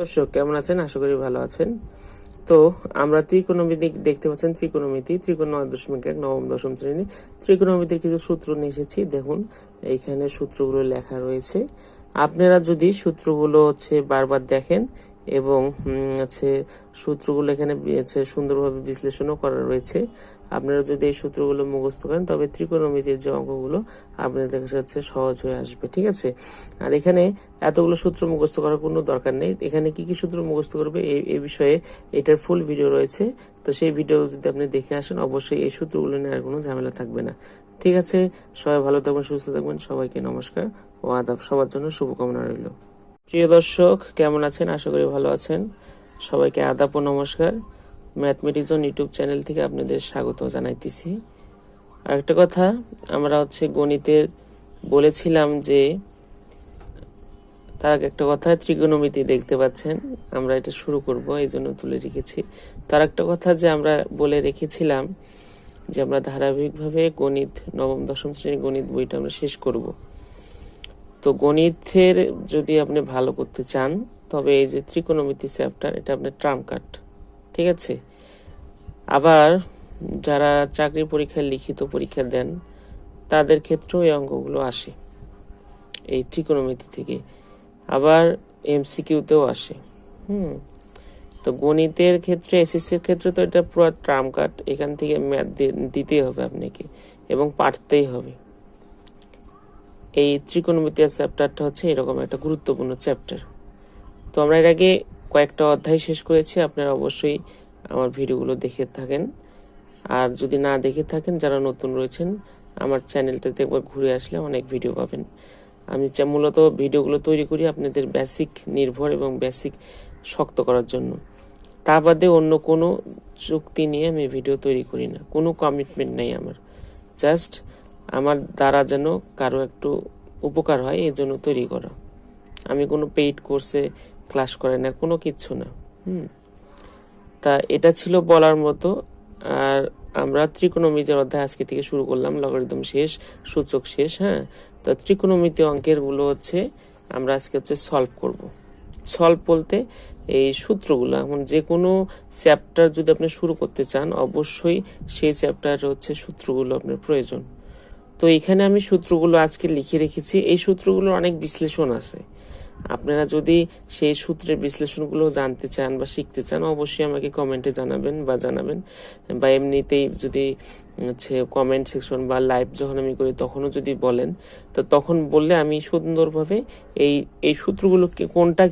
দর্শক কেমন আছেন? আশা করি ভালো আছেন। তো আমরা ত্রিকোণমিতি দেখতে পাচ্ছেন, ত্রিকোণমিতি 9.1 নবম দশম শ্রেণী ত্রিকোণমিতির কিছু সূত্র নিয়ে এসেছি। দেখুন এইখানে সূত্রগুলো লেখা রয়েছে। আপনারা যদি সূত্রগুলো বারবার দেখেন এবং সূত্রগুলো এখানে সুন্দরভাবে বিশ্লেষণও করা রয়েছে। আপনারা যদি এই সূত্রগুলো মুখস্থ করেন তবে ত্রিকোণমিতির যে অঙ্কগুলো আপনাদের কাছে সহজ হয়ে আসবে। ঠিক আছে, আর এখানে এতগুলো সূত্র মুখস্থ করার কোনো দরকার নেই। এখানে কি কি সূত্র মুখস্থ করবে এই বিষয়ে এটার ফুল ভিডিও রয়েছে। তো সেই ভিডিও যদি আপনি দেখে আসেন অবশ্যই এই সূত্রগুলো নেওয়ার কোনো ঝামেলা থাকবে না। ঠিক আছে, সবাই ভালো থাকবেন, সুস্থ থাকবেন। সবাইকে নমস্কার ও আদাব। সবার জন্য শুভকামনা রইল। প্রিয় দর্শক কেমন আছেন? আশা করি ভালো আছেন। সবাইকে আদাব ও নমস্কার। ম্যাথমেটিক্স অন ইউটিউব চ্যানেল থেকে আপনাদের স্বাগত জানাইতেছি। আর একটা কথা, আমরা গণিতের বলেছিলাম যে তার আগে একটা কথা, ত্রিকোণমিতি দেখতে পাচ্ছেন, আমরা এটা শুরু করব এই জন্য তুলে রেখেছি। তার একটা কথা যে আমরা বলে রেখেছিলাম যে আমরা ধারাবাহিকভাবে গণিত নবম দশম শ্রেণীর গণিত বইটা আমরা শেষ করব। তো গণিতের যদি আপনি ভালো করতে চান তবে এই যে ত্রিকোণমিতি চ্যাপ্টার, এটা আপনার ট্রাম্প কার্ড। ঠিক আছে, আবার যারা চাকরি পরীক্ষায় লিখিত পরীক্ষা দেন তাদের ক্ষেত্রেও এই অঙ্কগুলো আসে এই ত্রিকোণমিতি থেকে, আবার এমসিকিউতেও আসে। তো গণিতের ক্ষেত্রে, এসএসসির ক্ষেত্রে তো এটা পুরো ট্রাম্প কার্ড। এখান থেকে ম্যাথ দিতেই হবে আপনাকে এবং পারতেই হবে। এই ত্রিকোণমিতি চ্যাপ্টারটা এরকম একটা গুরুত্বপূর্ণ চ্যাপ্টার। তো আমরা এর আগে কয়েকটা অধ্যায় শেষ করেছি। আপনারা অবশ্যই আমার ভিডিওগুলো দেখে থাকেন, আর যদি না দেখে থাকেন যারা নতুন রয়েছেন আমার চ্যানেলটাতে একবার ঘুরে আসলে অনেক ভিডিও পাবেন। আমি মূলত ভিডিওগুলো তৈরি করি আপনাদের বেসিক নির্ভর এবং বেসিক শক্ত করার জন্য। তা বাদে অন্য কোনো চুক্তি নিয়ে আমি ভিডিও তৈরি করি না, কোনো কমিটমেন্ট নেই আমার। জাস্ট আমার দ্বারা যেন কারো একটু উপকার হয় এই জন্য তৈরি করা। আমি কোনো পেইড কোর্সে ক্লাস করে না, কোনো কিচ্ছু না। তা এটা ছিল বলার মতো। আর আমরা ত্রিকোণমিতির অধ্যায় আজকে থেকে শুরু করলাম। লগারিদম শেষ, সূচক শেষ। তো ত্রিকোণমিতি অঙ্কের গুলো আমরা আজকে সলভ করব। সলভ বলতে এই সূত্রগুলো, এখন যে কোনো চ্যাপ্টার যদি আপনি শুরু করতে চান অবশ্যই সেই চ্যাপ্টারের সূত্রগুলো আপনার প্রয়োজন। তো এখানে আমি সূত্রগুলো আজকে লিখে রেখেছি। এই সূত্রগুলোর অনেক বিশ্লেষণ আছে। আপনারা যদি সেই সূত্রের বিশ্লেষণগুলো জানতে চান বা শিখতে চান অবশ্যই আমাকে কমেন্টে জানাবেন বা এমনিতেই যদি কমেন্ট সেকশন বা লাইভ যখন আমি করি তখনও যদি বলেন, তো তখন বললে আমি সুন্দরভাবে এই সূত্রগুলোকে কোনটা